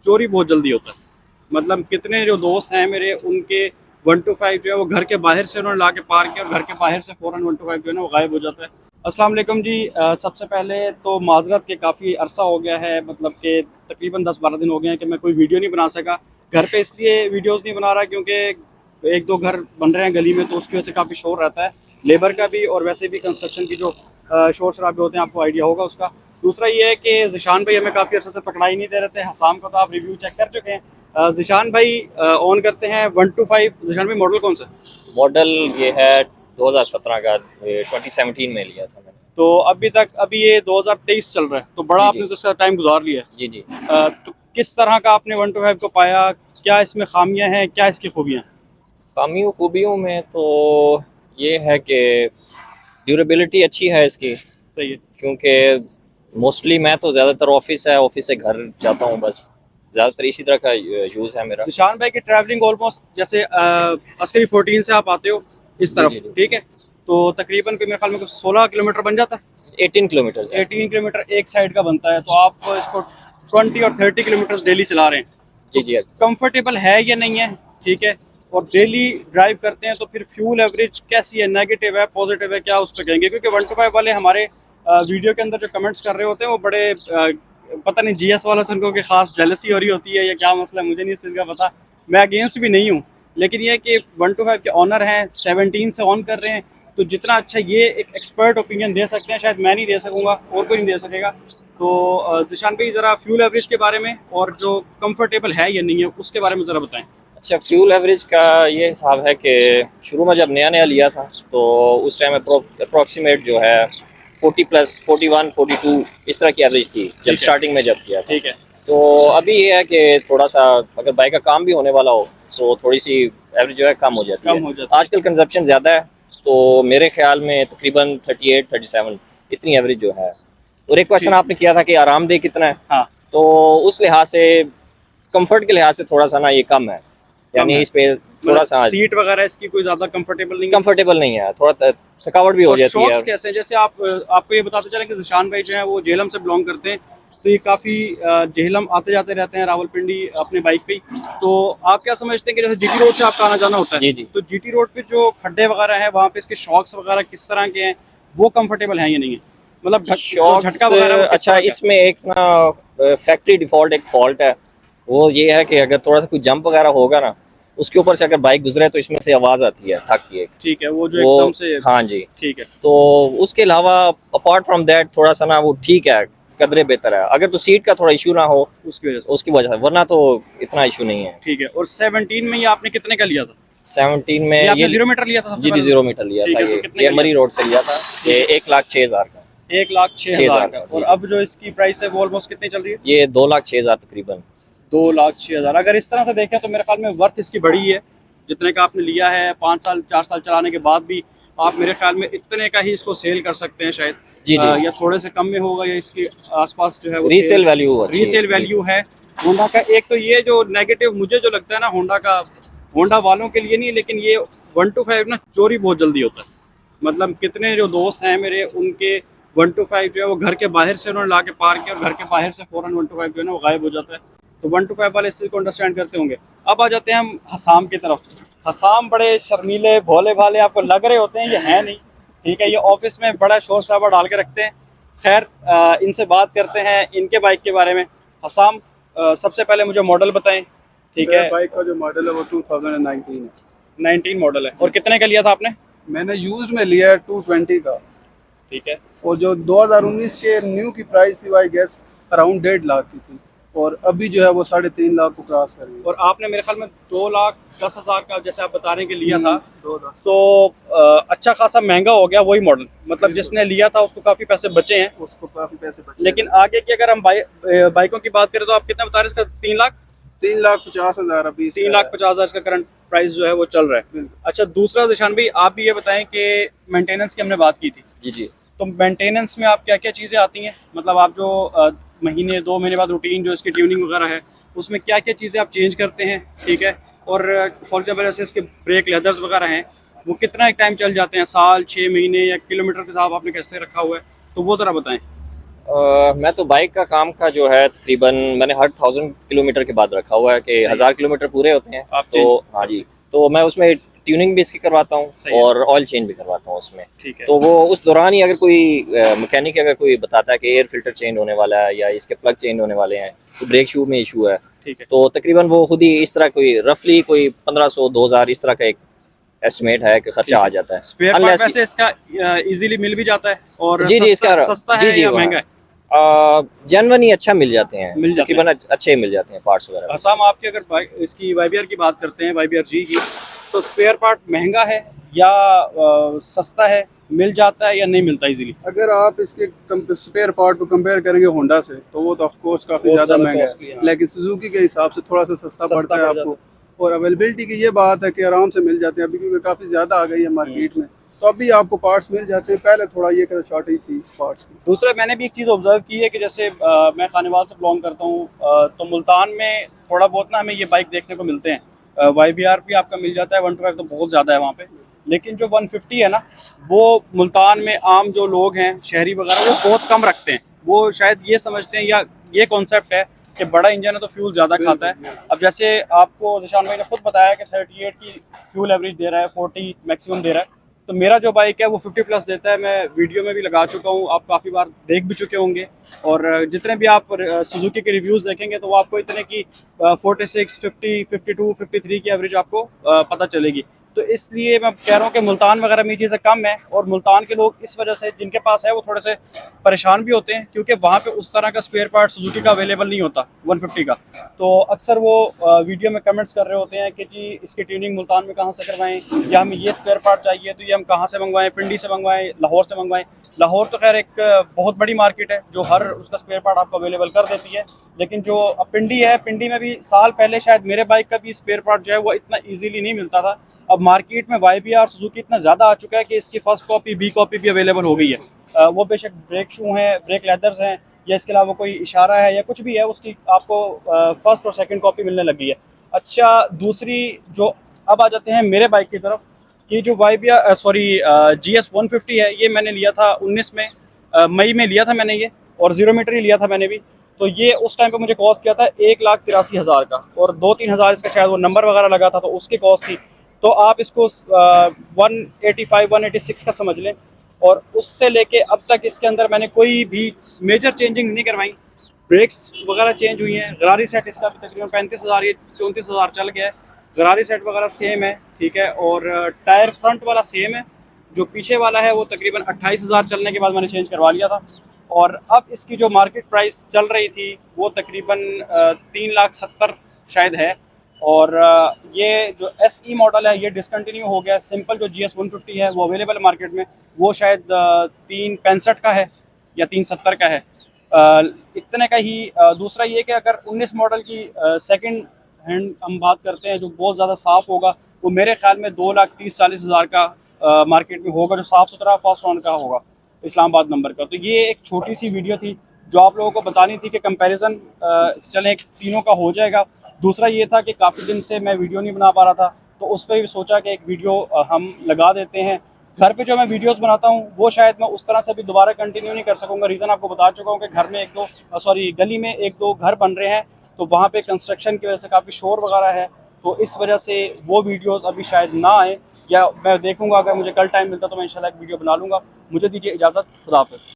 चोरी बहुत जल्दी होता है। मतलब कितने जो दोस्त हैं मेरे, उनके 125 जो है वो घर के बाहर से उन्होंने ला के पार किया और घर के बाहर से फ़ौरन 125 जो है ना वो गायब हो जाता है। अस्सलाम वालेकुम जी। सबसे पहले तो माजरत के काफ़ी अरसा हो गया है, मतलब कि तकरीबन 10-12 दिन हो गए हैं कि मैं कोई वीडियो नहीं बना सका। घर पे इसलिए वीडियोस नहीं बना रहा क्योंकि एक दो घर बन रहे हैं गली में, तो उसकी वजह से काफ़ी शोर रहता है, लेबर का भी और वैसे भी कंस्ट्रक्शन की जो शोर शराबे होते हैं, आपको आइडिया होगा उसका। दूसरा ये है कि ज़िशान भाई हमें काफ़ी अर्से से पकड़ाई नहीं दे रहे थे। हसाम को तो आप रिव्यू चेक कर चुके हैं। ज़िशान भाई ऑन करते हैं 125। ज़िशान भाई मॉडल कौन सा? मॉडल ये है 2017 का, 2017 में लिया था मैंने। तो अभी ये 2023 चल रहा है, तो बड़ा जी आपने जी तो इसका टाइम गुजार लिया है। जी जी। तो किस तरह का आपने 125 को पाया? क्या इसमें खामियां हैं, क्या इसकी खूबियां हैं? खामियों खूबियों में तो ये है कि ड्यूरेबिलिटी अच्छी है इसकी, सही है। क्योंकि मोस्टली मैं तो ज़्यादातर ऑफिस से घर जाता हूँ, बस ज़्यादातर इसी तरह का यूज़ है मेरा। जिशान भाई की ट्रैवलिंग ऑलमोस्ट जैसे अस्करी 14 से आप आते हो इस जी तरफ, जी जी। ठीक है, तो तकरीबन कोई मेरे ख्याल में कुछ 16 किलोमीटर बन जाता है। 18 किलोमीटर है। 18 किलोमीटर एक साइड का बनता है, तो आप इसको 20 और 30 किलोमीटर डेली चला रहे हैं। जी तो जी। कंफर्टेबल है या नहीं है? ठीक है। और डेली ड्राइव करते हैं तो फिर फ्यूल एवरेज कैसी है, नेगेटिव है, पॉजिटिव है, क्या उस पर कहेंगे? क्योंकि 125 वाले हमारे वीडियो के अंदर जो कमेंट्स कर रहे होते हैं वो बड़े पता नहीं जीएस वाला से उनको कि खास जेलसी हो रही होती है या क्या मसला है, मुझे नहीं इस चीज़ का पता। मैं अगेंस्ट भी नहीं हूँ, लेकिन ये कि 125 के ऑनर हैं, 17 से ऑन कर रहे हैं, तो जितना अच्छा ये एक एक्सपर्ट ओपिनियन दे सकते हैं शायद मैं नहीं दे सकूंगा और कोई नहीं दे सकेगा। तो जिशान भाई ज़रा फ्यूल एवरेज के बारे में और जो कंफर्टेबल है या नहीं है उसके बारे में ज़रा बताएं। अच्छा, फ्यूल एवरेज का ये हिसाब है कि शुरू में जब नया नया लिया था तो उस टाइम अप्रोक्सीमेट जो है 40 प्लस 41 42 इस तरह की एवरेज थी जब स्टार्टिंग में जब किया था। ठीक है। तो अभी ये है कि थोड़ा सा अगर बाइक का काम भी होने वाला हो तो थोड़ी सी एवरेज जो है कम हो जाती है। आजकल कंजप्शन ज़्यादा है, तो मेरे ख्याल में तकरीबन 38 37 इतनी एवरेज जो है। और एक क्वेश्चन आपने किया था कि आरामदेह कितना है। हाँ। तो उस लिहाज से कंफर्ट के लिहाज से थोड़ा सा ना ये कम है, यानी इस पे थोड़ा सा सीट वगैरह इसकी कोई ज्यादा कंफर्टेबल नहीं कंफर्टेबल नहीं है, थोड़ा थकावट भी हो जाती है। कैसे, जैसे आपको ये बताते चले कि जिशान भाई जो है वो झेलम से बिलोंग करते हैं, तो ये काफी झेलम आते जाते रहते हैं रावलपिंडी अपने बाइक पे। तो आप क्या समझते हैं कि जैसे जीटी रोड से आपका आना जाना होता है, जी जी, तो जीटी रोड पे जो खड्डे वगैरह हैं वहाँ पे इसके शॉक्स वगैरह किस तरह के हैं, वो कंफर्टेबल हैं या नहीं है? मतलब झटका वगैरह। अच्छा, इसमें एक ना फैक्ट्री डिफॉल्ट एक फॉल्ट है, वो ये है कि अगर थोड़ा सा कोई जंप वगैरह होगा ना, उसके ऊपर से अगर बाइक गुजरे तो इसमें से आवाज आती है थक की एक। ठीक है, वो जो एकदम से। हाँ जी। ठीक है। तो उसके अलावा अपार्ट फ्रॉम दैट थोड़ा सा ना वो ठीक है, कदरे बेहतर है, अगर तो सीट का थोड़ा इशू ना हो उसकी वजह से, वरना तो इतना इशू नहीं है। ठीक है। और 17 में ये आपने कितने का लिया था? 17 में ये 0 मीटर लिया था? जी जी 0 मीटर लिया था। ये मरी रोड से लिया था, ये 1,06,000 का। 1,06,000 का। और अब जो इसकी प्राइस है वो ऑलमोस्ट कितनी चल रही है? ये 2,06,000 तकरीबन। 2,06,000। अगर इस तरह से देखें तो मेरे ख्याल में वर्थ इसकी बड़ी है, जितने का आपने लिया है। 5 साल 4 साल चलाने के बाद भी आप मेरे ख्याल में इतने का ही इसको सेल कर सकते हैं शायद। जी जी। या थोड़े से कम में होगा, या इसके आसपास जो है वो रीसेल वैल्यू है होंडा का। एक तो ये जो नेगेटिव मुझे जो लगता है ना होंडा का, होंडा वालों के लिए नहीं, लेकिन ये 125 ना चोरी बहुत जल्दी होता है। मतलब कितने जो दोस्त हैं मेरे, उनके 125 जो है वो घर के बाहर से उन्होंने ला के पार किया और घर के बाहर से फ़ौरन 125 जो है ना वो गायब हो जाता है। तो 125 वाले इस चीज़ को अंडरस्टैंड करते होंगे। अब आ जाते हैं हम हसाम की तरफ। हसाम बड़े शर्मीले भोले भाले आपको लग रहे होते हैं, ये हैं नहीं, ठीक है। ये ऑफिस में बड़ा शोर शराबा डाल के रखते हैं। खैर, इनसे बात करते हैं इनके बाइक के बारे में। हसाम, सबसे पहले मुझे मॉडल बताएं। ठीक है। बाइक का जो मॉडल है वो 2019 है। 19 मॉडल है। और कितने का लिया था आपने? मैंने यूज्ड में लिया है 220 का। ठीक है। और जो 2019 के न्यू की प्राइस थी आई गेस अराउंड 1.5 लाख की थी, और अभी जो है वो 3.5 लाख को क्रॉस कर रही है। और आपने मेरे ख्याल में 2,10,000 का जैसे आप बता रहे हैं कि लिया था, 2,10,000 तो अच्छा खासा महंगा हो गया वही मॉडल। मतलब जिसने लिया था उसको काफी पैसे बचे हैं, उसको काफी पैसे बचे। लेकिन आगे की अगर हम बाइकों की बात करें तो आप कितना बता रहे हैं इसका? 3 लाख 3,50,000 अभी 3,50,000 का करंट प्राइस जो है वो चल रहा है। अच्छा, दूसरा जिशान भाई आप भी ये बताएं कि मेंटेनेंस की हमने बात की थी। जी जी। तो मेंटेनेंस में आप क्या क्या चीज़ें आती हैं? मतलब आप जो महीने 2 महीने बाद रूटीन जो इसकी ट्यूनिंग वगैरह है उसमें क्या क्या चीज़ें आप चेंज करते हैं? ठीक है। और फॉर एग्जाम्पल जैसे इसके ब्रेक लेदर्स वगैरह हैं, वो कितना एक टाइम चल जाते हैं? साल, 6 महीने, या किलोमीटर के हिसाब आपने कैसे रखा हुआ है? तो वो ज़रा बताएं। मैं तो बाइक का काम का जो है तकरीबन मैंने हर 1000 किलोमीटर के बाद रखा हुआ है कि 1000 किलोमीटर पूरे होते हैं आप तो हाँ जी, तो मैं उसमें ट्यूनिंग भी इसकी करवाता हूँ और ऑयल चेंज भी करवाता हूँ उसमें। ठीक है। तो वो उस दौरान ही अगर कोई मैकेनिक अगर कोई बताता है कि एयर फिल्टर चेंज होने वाला है या इसके प्लग चेंज होने वाले हैं तो ब्रेक शू में इशू है, ठीक है। तो तकरीबन वो खुद ही इस तरह कोई रफली कोई 1500-2000 इस तरह का एक एस्टिमेट है कि खर्चा आ जाता है। स्पेयर पार्ट वैसे इसका इजीली मिल भी जाता है और जी इसका सस्ता है या महंगा है? जनवन ही अच्छा मिल जाते हैं, मिल जाते तकरीबन अच्छे ही मिल जाते हैं पार्ट्स वगैरह। असम आपकी अगर इसकी YBR की बात करते हैं, YBR G की, तो स्पेयर पार्ट महंगा है या सस्ता है, मिल जाता है या नहीं मिलता इजीली? अगर आप इसके स्पेयर पार्ट को कंपेयर करेंगे होंडा से तो वो तो ऑफ कोर्स काफी ज्यादा महंगा है, लेकिन सुजुकी के हिसाब से थोड़ा सा सस्ता पड़ता है आपको। और अवेलेबिलिटी की ये बात है कि आराम से मिल जाते हैं अभी, क्योंकि काफी ज्यादा आ गई है मार्केट में, तो अभी आपको पार्ट्स मिल जाते हैं। पहले थोड़ा ये शॉर्टेज थी पार्ट्स की। दूसरा मैंने भी एक चीज़ ऑब्जर्व की है कि जैसे मैं खानेवाल से बिलोंग करता हूँ, तो मुल्तान में थोड़ा बहुत ना हमें ये बाइक देखने को मिलते हैं। YBR भी आपका मिल जाता है, 125 तो बहुत ज़्यादा है वहाँ पे, लेकिन जो 150 है ना, वो मुल्तान में आम जो लोग हैं शहरी वगैरह वो बहुत कम रखते हैं। वो शायद ये समझते हैं या ये कॉन्सेप्ट है कि बड़ा इंजन है तो फ्यूल ज़्यादा खाता है। अब जैसे आपको ज़िशान भाई ने खुद बताया कि 38 की फ्यूल एवरेज दे रहा है, 40 मैक्सिमम दे रहा है, तो मेरा जो बाइक है वो 50 प्लस देता है। मैं वीडियो में भी लगा चुका हूँ, आप काफ़ी बार देख भी चुके होंगे, और जितने भी आप सुजुकी के रिव्यूज़ देखेंगे तो वो आपको इतने की 46, 50, 52, 53 की एवरेज आपको पता चलेगी। तो इसलिए मैं कह रहा हूँ कि मुल्तान वगैरह में ये चीज़ें कम है, और मुल्तान के लोग इस वजह से जिनके पास है वो थोड़े से परेशान भी होते हैं, क्योंकि वहाँ पे उस तरह का स्पेयर पार्ट सुजुकी का अवेलेबल नहीं होता 150 का। तो अक्सर वो वीडियो में कमेंट्स कर रहे होते हैं कि जी इसकी ट्यूनिंग मुल्तान में कहाँ से करवाएं, या हमें ये स्पेयर पार्ट चाहिए तो ये हम कहाँ से मंगवाएं, पिंडी से मंगवाएं, लाहौर से मंगवाएं। लाहौर तो खैर एक बहुत बड़ी मार्केट है जो हर उसका स्पेयर पार्ट आपको अवेलेबल कर देती है, लेकिन जो पिंडी है, पिंडी में भी साल पहले शायद मेरे बाइक का भी स्पेयर पार्ट जो है वो इतना इजीली नहीं मिलता था। अब मार्केट में YBR सुजुकी इतना ज़्यादा आ चुका है कि इसकी फर्स्ट कॉपी, B कॉपी भी अवेलेबल हो गई है। वो बेशक ब्रेक शू हैं, ब्रेक लेदर्स हैं, या इसके अलावा कोई इशारा है या कुछ भी है, उसकी आपको फर्स्ट और सेकंड कॉपी मिलने लगी है। अच्छा, दूसरी जो अब आ जाते हैं मेरे बाइक की तरफ, कि जो GS 150 है, ये मैंने लिया था 19 में, मई में लिया था मैंने ये, और 0 मीटर ही लिया था मैंने भी। तो ये उस टाइम पे मुझे कॉस्ट किया था 1,83,000 का, और 2-3 हज़ार इसका शायद वो नंबर वगैरह लगा था तो उसकी कॉस्ट थी। तो आप इसको 185, 186 का समझ लें, और उससे लेके अब तक इसके अंदर मैंने कोई भी मेजर चेंजिंग नहीं करवाई। ब्रेक्स वगैरह चेंज हुई हैं, गरारी सेट इसका भी तकरीबन 35,000 या 34,000 चल गया है, गरारी सेट वगैरह सेम है, ठीक है। और टायर फ्रंट वाला सेम है, जो पीछे वाला है वो तकरीबन 28,000 चलने के बाद मैंने चेंज करवा लिया था। और अब इसकी जो मार्केट प्राइस चल रही थी वो तकरीबन 3,70,000 शायद है। और ये जो SE मॉडल है ये डिसकंटिन्यू हो गया। सिंपल जो GS 150 है वो अवेलेबल है मार्केट में, वो शायद 365 का है या 370 का है, इतने का ही। दूसरा ये कि अगर 19 मॉडल की सेकंड हैंड हम बात करते हैं जो बहुत ज़्यादा साफ़ होगा, वो मेरे ख्याल में 2,30,40,000 का मार्केट में होगा, जो साफ़ सुथरा फर्स्ट ऑन का होगा, इस्लामाबाद नंबर का। तो ये एक छोटी सी वीडियो थी जो आप लोगों को बतानी थी कि कंपैरिजन चलें तीनों का हो जाएगा। दूसरा ये था कि काफ़ी दिन से मैं वीडियो नहीं बना पा रहा था, तो उस पर भी सोचा कि एक वीडियो हम लगा देते हैं। घर पे जो मैं वीडियोस बनाता हूँ वो शायद मैं उस तरह से भी दोबारा कंटिन्यू नहीं कर सकूँगा। रीज़न आपको बता चुका हूँ कि घर में गली में 1-2 घर बन रहे हैं, तो वहाँ पे कंस्ट्रक्शन की वजह से काफ़ी शोर वगैरह है, तो इस वजह से वो वीडियोस अभी शायद ना आए, या मैं देखूँगा अगर मुझे कल टाइम मिलता तो मैं इंशाल्लाह एक वीडियो बना लूँगा। मुझे दीजिए इजाज़त, खुदा हाफ़िज़।